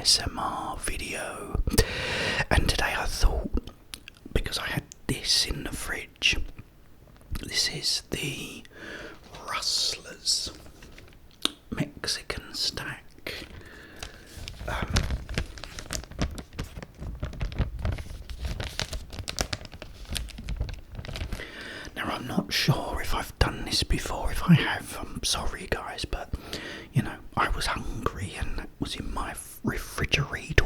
ASMR video. And today I thought, because I had this in the fridge, this is the Rustler's Mexican stack. Now I'm not sure if I've done this before. If I have, I'm sorry guys, but you know, I was hungry and it was in my refrigerator.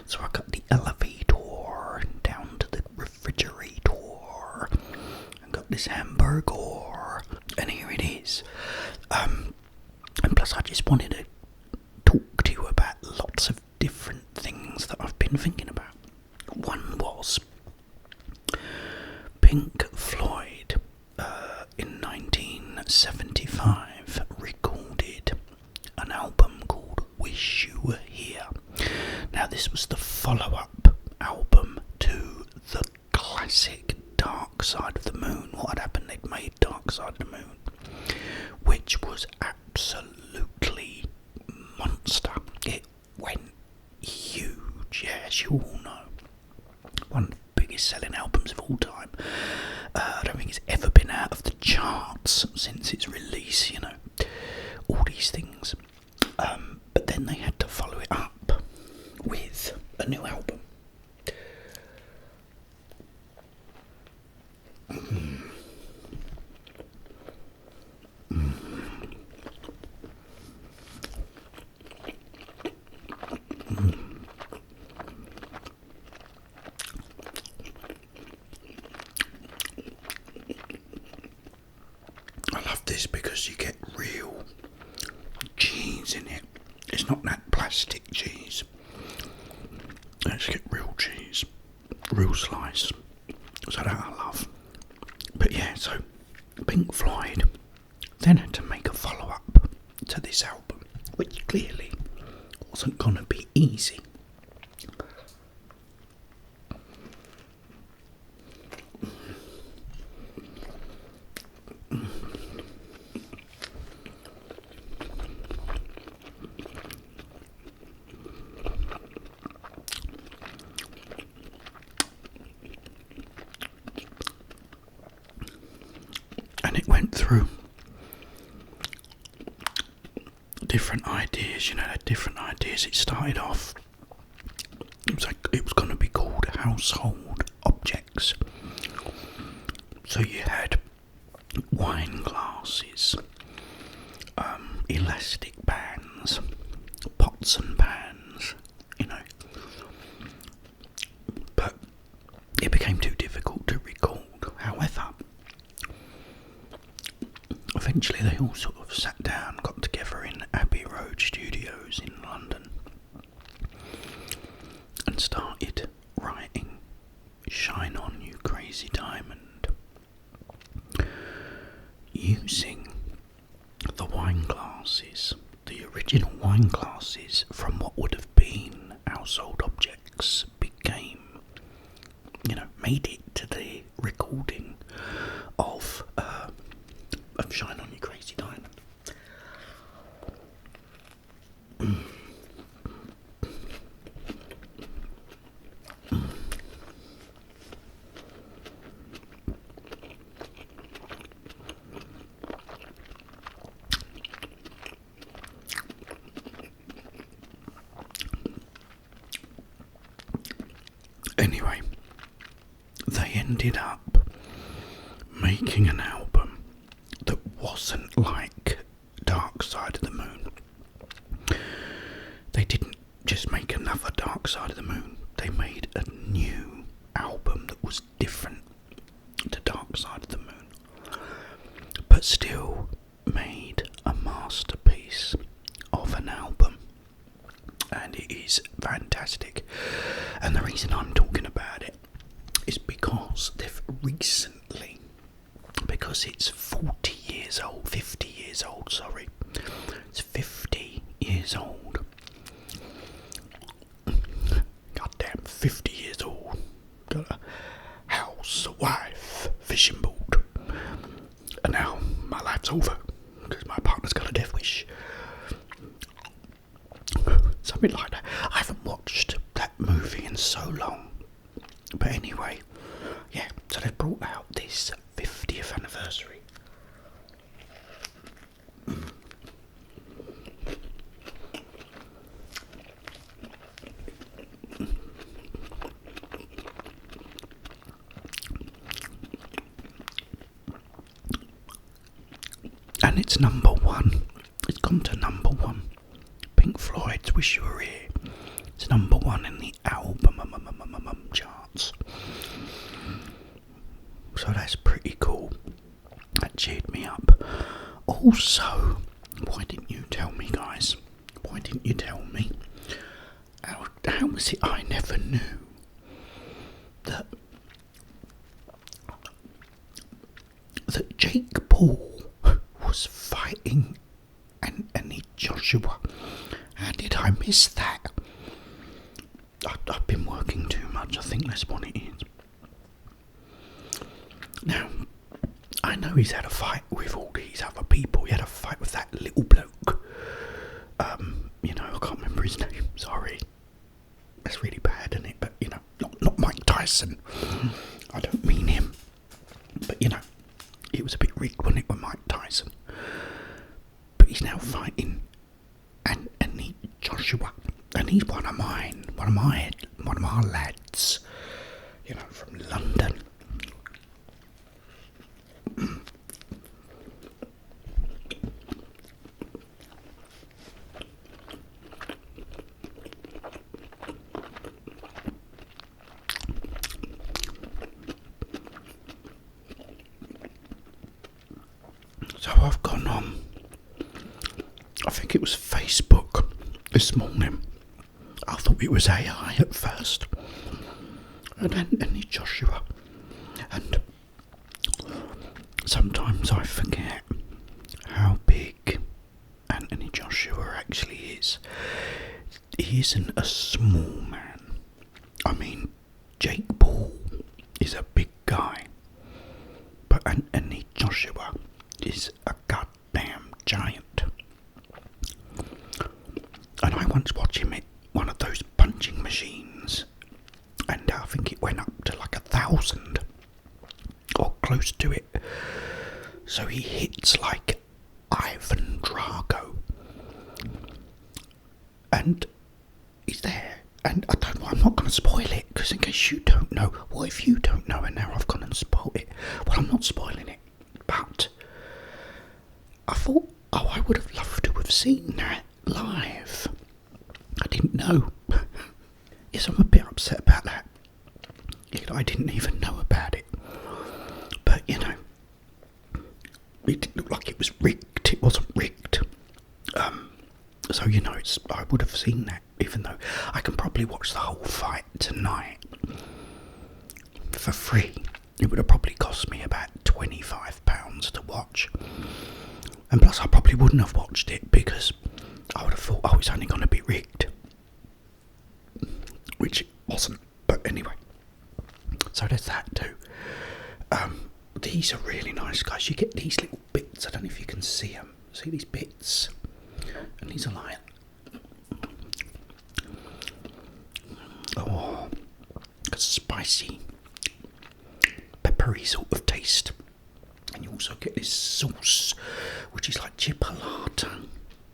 So I got the elevator down to the refrigerator and got this hamburger, and here it is. And plus I just wanted to talk to you about lots of different things that I've been thinking about. One was Pink Floyd in 1975 recorded an album called Wish You Were Here. Now this was the follow-up album to the classic Dark Side of the Moon. What had happened? They'd made Dark Side of the Moon, which was absolutely monster. It went huge, as you all know. One of the biggest selling albums of all time. I don't think it's ever been out of the charts since its release, you know. All these things. But then they had to follow it up with a new album. I love this because you get real cheese in it. It's not that plastic cheese. Let's get real cheese, real slice. So that I love. But yeah, so Pink Floyd then had to make a follow-up to this album, which clearly wasn't going to be easy. And it went through different ideas, you know, different ideas. It started off, it was going to be called Household Objects. So you had wine glasses, elastic bands, pots and pans, you know. But it became too difficult to record. However, eventually they all sort of sat down, got together in Abbey Road Studios in London and started writing Shine On You Crazy Diamond, using the wine glasses, the original wine glasses from what would have been Household Objects became, you know, made it to the recording of Shine On You Crazy Diamond. Anyway, they ended up making an album that wasn't like Dark Side of the Moon. They didn't just make another Dark Side of the Moon. They made a new album that was different to Dark Side of the Moon, but still made a masterpiece of an album. And it is fantastic. And the reason I'm talking about it is because they've recently, because it's 50 years old, sorry. It's 50 years old. Goddamn, 50 years old. Got a house, a wife, fishing boat. And now my life's over because my partner's got a death wish. So I'm something like that. I haven't watched that movie in so long. But anyway, yeah, so they brought out this 50th anniversary. And it's number one. It's gone to number one. Pink Floyd's Wish You Were Here. It's number one in the album charts. So that's pretty cool. That cheered me up. Also, why didn't you tell me, guys? Why didn't you tell me? How was it I never knew that Jake Paul was fighting Anthony Joshua? How did I miss that? I've been working too much, I think that's what it is. Now, I know he's had a fight with all these other people. He had a fight with that little bloke. I can't remember his name, sorry. That's really bad, isn't it? But, not Mike Tyson. I don't mean him. But, it was a bit rigged, wasn't it, with Mike Tyson? But he's now fighting Anthony Joshua. And he's one of my lads, from London. So I've gone on, I think it was Facebook this morning. I thought it was AI at first. And Anthony Joshua. And sometimes I forget how big Anthony Joshua actually is. He isn't a small man. I mean, Jake Paul is a big guy. But Anthony Joshua is a goddamn giant. And I once watched him at one of those punching machines, and I think it went up to like 1,000 or close to it. So he hits like Ivan Drago, and he's there. And I don't know, I'm not going to spoil it, because in case you don't know, what if you don't know and now I've gone and spoiled it? Well, I'm not spoiling it, but I thought, I would have loved to have seen that live. I didn't know. Yes, I'm a bit upset about that. I didn't even know about it. But, it didn't look like it was rigged. It wasn't rigged. So, I would have seen that, even though I can probably watch the whole fight tonight for free. It would have probably cost me about £25 to watch. And plus, I probably wouldn't have watched it because I would have thought, it's only going to be rigged. Which it wasn't. But anyway. So there's that too. These are really nice, guys. You get these little bits. I don't know if you can see them. See these bits? And these are like... a spicy, peppery sort of taste. And you also get this sauce, which is like chipolata.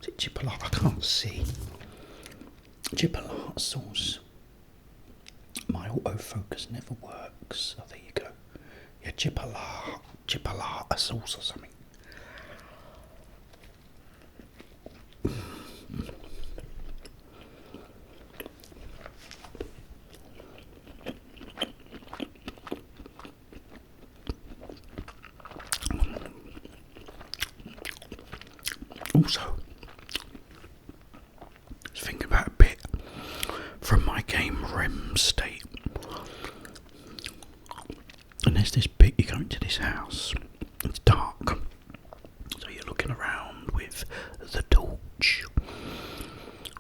Is it chipolata? I can't see. Chipolata sauce. My autofocus never works. Oh, there you go. Yeah, chipolata sauce or something. Also, just thinking about a bit from my game REM state. And there's this bit, you go into this house, it's dark, so you're looking around with the torch,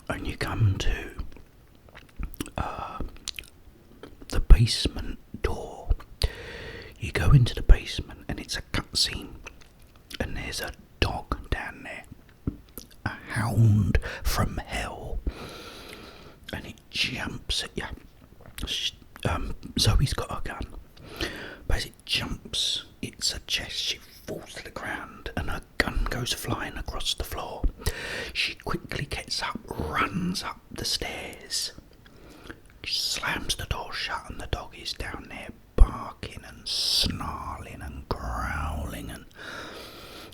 and you come to the basement door. You go into the basement and it's a cutscene, and there's a dog down there, a hound from hell, jumps at you. Zoe's got a gun. But as it jumps, it's a chest. She falls to the ground and her gun goes flying across the floor. She quickly gets up, runs up the stairs. She slams the door shut and the dog is down there barking and snarling and growling and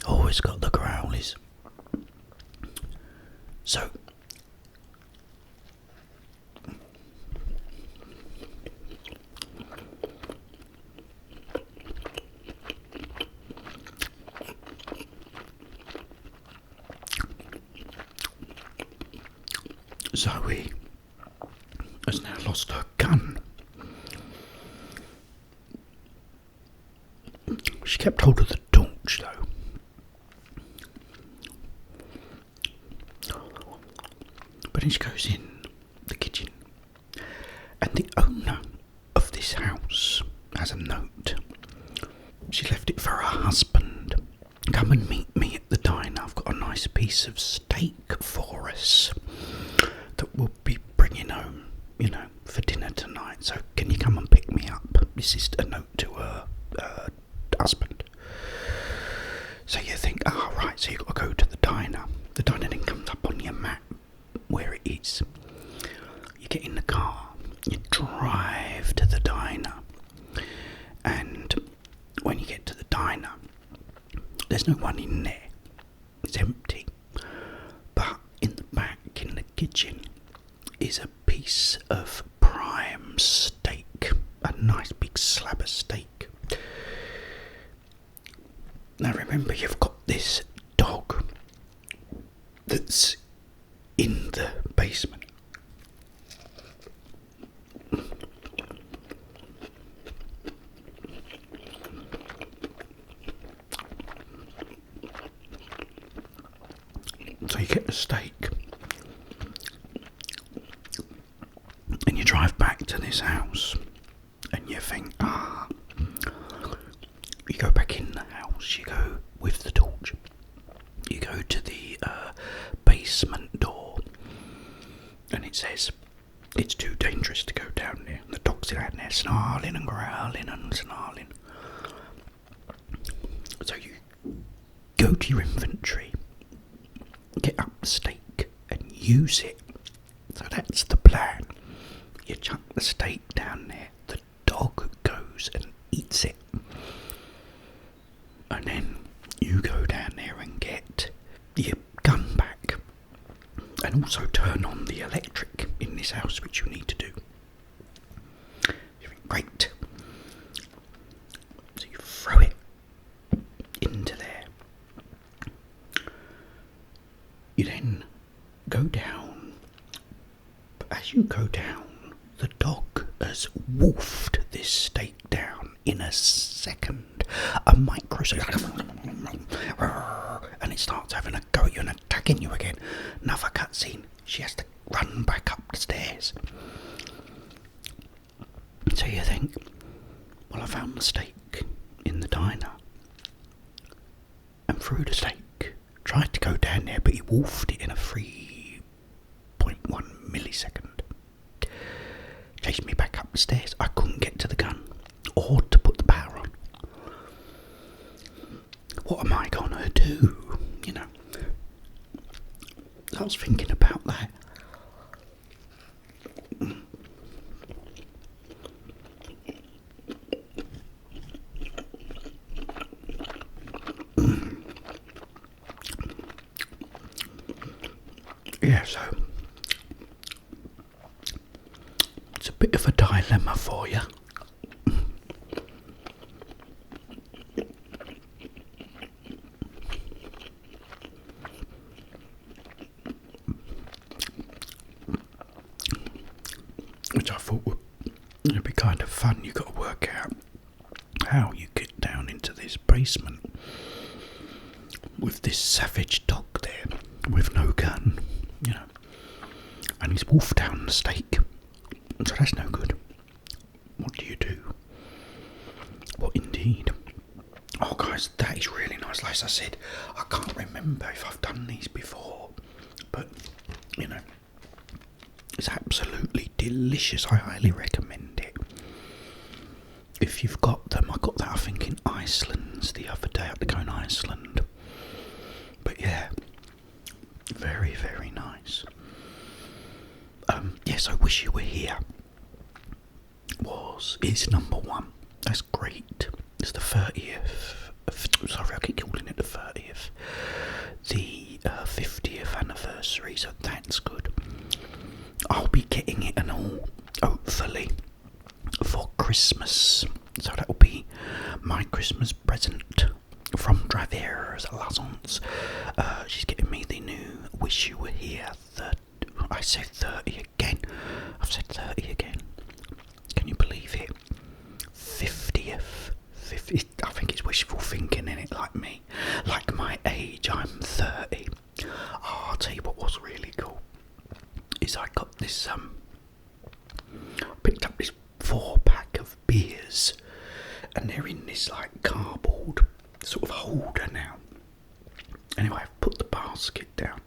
always got the growlies. So Zoe has now lost her gun. She kept hold of the torch though. But then she goes in the kitchen and the owner of this house has a note. She left it for her husband. Come and meet me at the diner. I've got a nice piece of steak for us that we'll be bringing home, for dinner tonight. So can you come and pick me up? This is a note to her husband. So you think, right, so you've got to go to the diner. The diner then comes up on your map where it is. You get in the car, you drive to the diner, and when you get to the diner, there's no one in there. It's empty. But in the back, in the kitchen, is a piece of prime steak. A nice big slab of steak. Now remember, you've got this dog that's in the basement. So you get the steak and you drive back to this house and you think, you go back in the house, you go with the torch, you go to the basement door and it says it's too dangerous to go down there. The dog's down there snarling and growling and snarling. So you go to your inventory, get up the steak and use it. So that's the plan. You chuck the steak down there, the dog goes and eats it. And then you go down there and get your gun back. And also turn on the electric in this house, which you need to do. You think, great. So you throw it into there. You then go down. But as you go down, the dog has wolfed this steak down in a second. A microsecond. And it starts having a go at you and attacking you again. Another cutscene. She has to run back up the stairs. So you think, well, I found the steak in the diner and threw the steak. Tried to go down there, but he wolfed it in a 3.1 millisecond. Chased me back up the stairs. I couldn't get to the gun or to put the power on. What am I gonna do? I was thinking about that. Yeah, so it's a bit of a dilemma for you. Which I thought would be kind of fun. You've got to work out how you get down into this basement with this savage dog there with no gun, and he's wolfed down the steak. So that's no good. What do you do? What indeed? Oh guys, that is really nice. Like I said, I can't remember if I've done these before, but it's absolutely delicious. I highly recommend it. If you've got them, I got that I think in Iceland the other day. I had to go in Iceland. But yeah, very, very nice. Yes, I Wish You Were Here is number 1. That's great. It's the 30th. Sorry, I keep calling it the 30th. The 50th anniversary, so that's good. I'll be getting it and all, hopefully, for Christmas. So that will be my Christmas present from Travers Lazance. She's getting me the new Wish You Were Here. I said 30 again. I've said 30 again. Can you believe it? 50th. I think it's wishful thinking, innit, like me. Like my age, I'm 30. Oh, I'll tell you what was really cool. Is I got this, picked up this 4-pack of beers. And they're in this, like, cardboard sort of holder now. Anyway, I've put the basket down,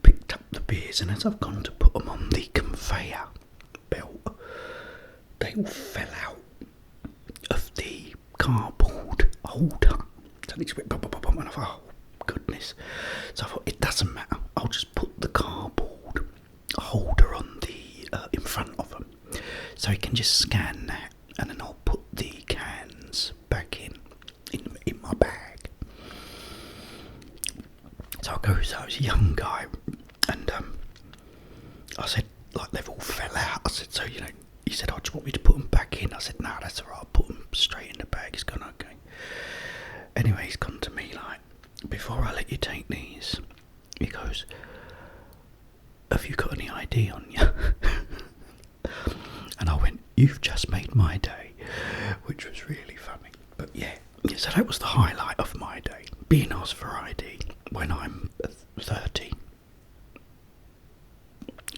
picked up the beers, and as I've gone to put them on the conveyor belt, they all fell out of the cardboard holder. So they just went bum, bum, bum, bum, and I thought, oh goodness. So I thought, it doesn't matter, I'll just put the cardboard holder on the in front of them, so he can just scan that, and then I'll put the cans back in my bag. So I was a young guy, and I said, like, they've all fell out. I said, so, you know, he said, oh, do you want me to put them back in? I said, no, that's alright, I'll put them straight in the bag. He's gone, okay. Anyway, he's gone to me like, before I let you take these, he goes, have you got any ID on you? And I went, you've just made my day, which was really funny. But yeah, so that was the highlight of my day, being asked for ID when I'm 30.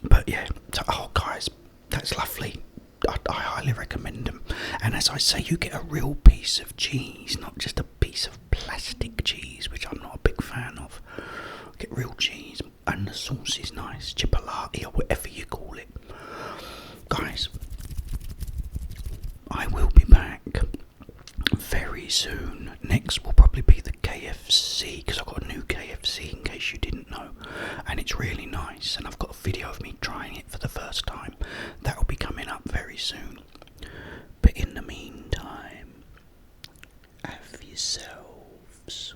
But yeah, so, oh guys, that's lovely. I highly recommend them. And as I say, you get a real piece of cheese, not just a piece of plastic cheese, which I'm not a big fan of. Get real cheese, and the sauce is nice, chipolata or whatever you call it. Guys, I will be back very soon. Next will probably be the KFC, because I've got a new KFC, in case you didn't know, and it's really nice, and I've got a video of me trying it for the first time. That will be coming up very soon. But in the meantime, have yourselves